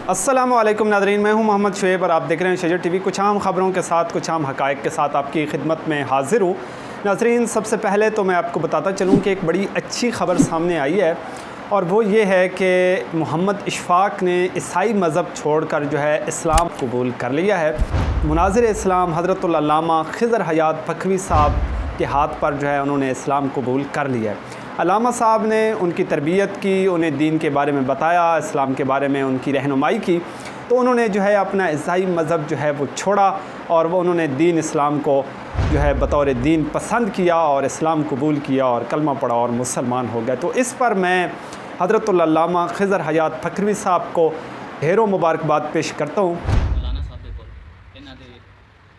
अस्सलामु अलैकुम नाज़रीन, मैं हूं मोहम्मद शुएब और आप देख रहे हैं शजर टीवी। कुछ आम ख़बरों के साथ, कुछ आम हक़ाइक़ के साथ आपकी खिदमत में हाज़िर हूं। नाज़रीन, सबसे पहले तो मैं आपको बताता चलूं कि एक बड़ी अच्छी ख़बर सामने आई है और वो ये है कि मोहम्मद इशफ़ाक़ ने ईसाई मज़हब छोड़कर जो है इस्लाम कबूल कर लिया है। मुनाज़िर इस्लाम हज़रतुल अल्लामा ख़िज़र हयात पखवी साहब के हाथ पर जो है उन्होंने इस्लाम कबूल कर लिया है। अल्लामा साहब ने उनकी तरबियत की, उन्हें दीन के बारे में बताया, इस्लाम के बारे में उनकी रहनुमाई की, तो उन्होंने जो है अपना ईसाई मज़हब जो है वो छोड़ा और वो उन्होंने दीन इस्लाम को जो है बतौर दीन पसंद किया और इस्लाम कबूल किया और कलमा पढ़ा और मुसलमान हो गए। तो इस पर मैं हज़रतुल अल्लामा ख़िज़र हयात पखवी साहब को ढेरों मुबारकबाद पेश करता हूँ। मौलाना साहब के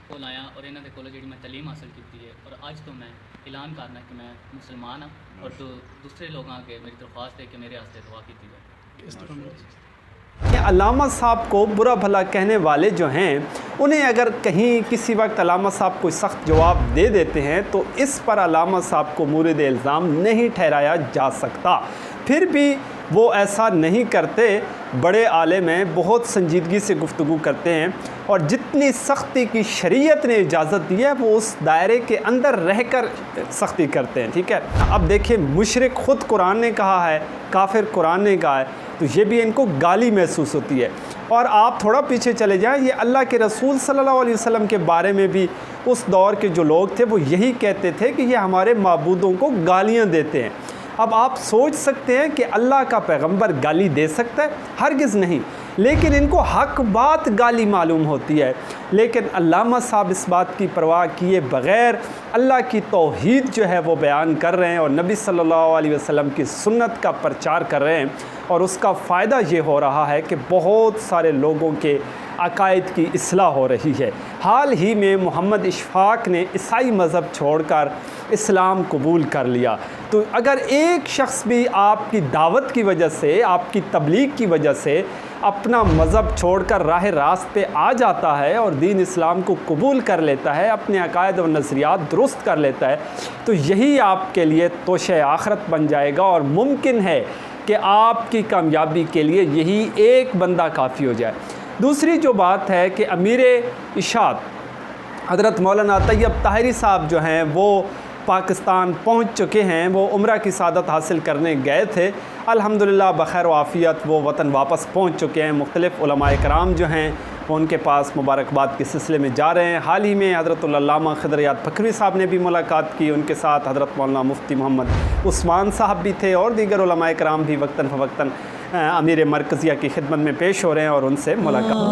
कोल आया और इन्होंने कोल जी मैं तलीम हासिल की है और आज तो मैं ऐलान करना कि मैं मुसलमान हाँ और तो दूसरे लोग आके मेरी दरख्वास्त है कि मेरे वास्ते दुआ की। अल्लामा साहब को बुरा भला कहने वाले जो हैं उन्हें अगर कहीं किसी वक्त अल्लामा साहब कोई सख्त जवाब दे देते हैं तो इस पर अल्लामा साहब को मूरिद इल्ज़ाम नहीं ठहराया जा सकता। फिर भी वो ऐसा नहीं करते। बड़े आलिम हैं, बहुत संजीदगी से गुफ्तगू करते हैं और जितनी सख्ती की शरीयत ने इजाज़त दी है वो उस दायरे के अंदर रहकर सख्ती करते हैं। ठीक है, अब देखिए, मुशरिक ख़ुद कुरान ने कहा है, काफिर कुरान ने कहा है, तो ये भी इनको गाली महसूस होती है। और आप थोड़ा पीछे चले जाएं, ये अल्लाह के रसूल सल्लल्लाहु अलैहि वसल्लम के बारे में भी उस दौर के जो लोग थे वो यही कहते थे कि ये हमारे माबूदों को गालियाँ देते हैं। अब आप सोच सकते हैं कि अल्लाह का पैगंबर गाली दे सकता है? हरगिज़ नहीं, लेकिन इनको हक बात गाली मालूम होती है। लेकिन अल्लामा साहब इस बात की परवाह किए बग़ैर अल्लाह की तौहीद जो है वो बयान कर रहे हैं और नबी सल्लल्लाहु अलैहि वसल्लम की सुन्नत का प्रचार कर रहे हैं और उसका फ़ायदा ये हो रहा है कि बहुत सारे लोगों के अकायद की इस्लाह हो रही है। हाल ही में मोहम्मद इशफ़ाक़ ने ईसाई मज़हब छोड़कर इस्लाम कबूल कर लिया। तो अगर एक शख्स भी आपकी दावत की वजह से, आपकी तबलीग की वजह से अपना मज़हब छोड़कर राह रास्ते आ जाता है और दीन इस्लाम को कबूल कर लेता है, अपने अकायद और नज़रियात दुरुस्त कर लेता है, तो यही आपके लिए तोशे आखरत बन जाएगा और मुमकिन है कि आपकी कामयाबी के लिए यही एक बंदा काफ़ी हो जाए। दूसरी जो बात है कि अमीर इशात हज़रत मौलाना तैयब ताहिरी साहब जो हैं वो पाकिस्तान पहुंच चुके हैं। वो उम्रा की सादत हासिल करने गए थे, अल्हम्दुलिल्लाह बख़ैर वाफ़ियत वो वतन वापस पहुंच चुके हैं। मुख्तलिफ़ उलमाए कराम जो हैं वो उनके पास मुबारकबाद के सिलसिले में जा रहे हैं। हाल ही में हज़रतुल अल्लामा ख़िज़र हयात पखवी साहब ने भी मुलाकात की, उनके साथ हज़रत मौलाना मुफ्ती मोहम्मद उस्मान साहब भी थे और दीगर उलमाए कराम भी वक्तन फ़वक्तन अमीर मरकज़िया की खिदमत में पेश हो रहे हैं और उनसे मुलाकात